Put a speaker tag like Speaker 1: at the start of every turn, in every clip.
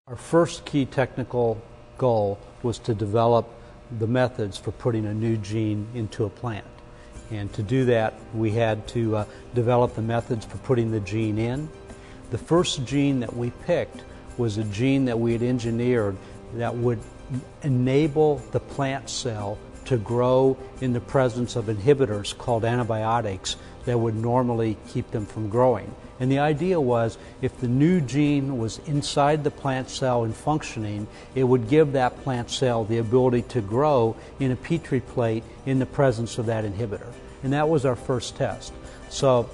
Speaker 1: Our first key technical goal was to develop the methods for putting a new gene into a plant. And to do that, we had to develop the methods for putting the gene in. The first gene that we picked was a gene that we had engineered that would enable the plant cell to grow in the presence of inhibitors called antibiotics that would normally keep them from growing. And the idea was, if the new gene was inside the plant cell and functioning, it would give that plant cell the ability to grow in a petri plate in the presence of that inhibitor. And that was our first test. So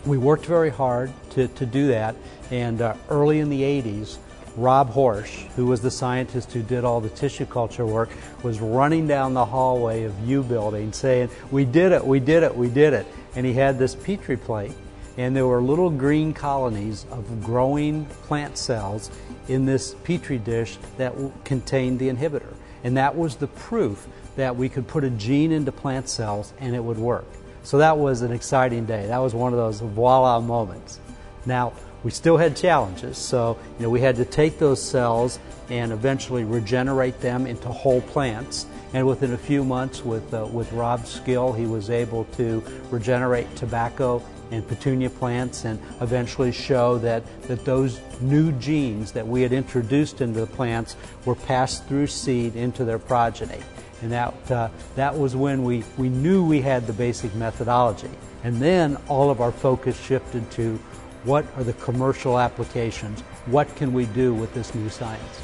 Speaker 1: we worked very hard to do that, and early in the 80s, Robb Fraley, who was the scientist who did all the tissue culture work, was running down the hallway of U Building saying, "We did it, we did it, we did it." And he had this petri plate, and there were little green colonies of growing plant cells in this petri dish that contained the inhibitor. And that was the proof that we could put a gene into plant cells and it would work. So that was an exciting day. That was one of those voila moments. Now, we still had challenges, so we had to take those cells and eventually regenerate them into whole plants. And within a few months, with Robb's skill, he was able to regenerate tobacco and petunia plants, and eventually show that those new genes that we had introduced into the plants were passed through seed into their progeny. And that was when we knew we had the basic methodology. And then all of our focus shifted to, what are the commercial applications? What can we do with this new science?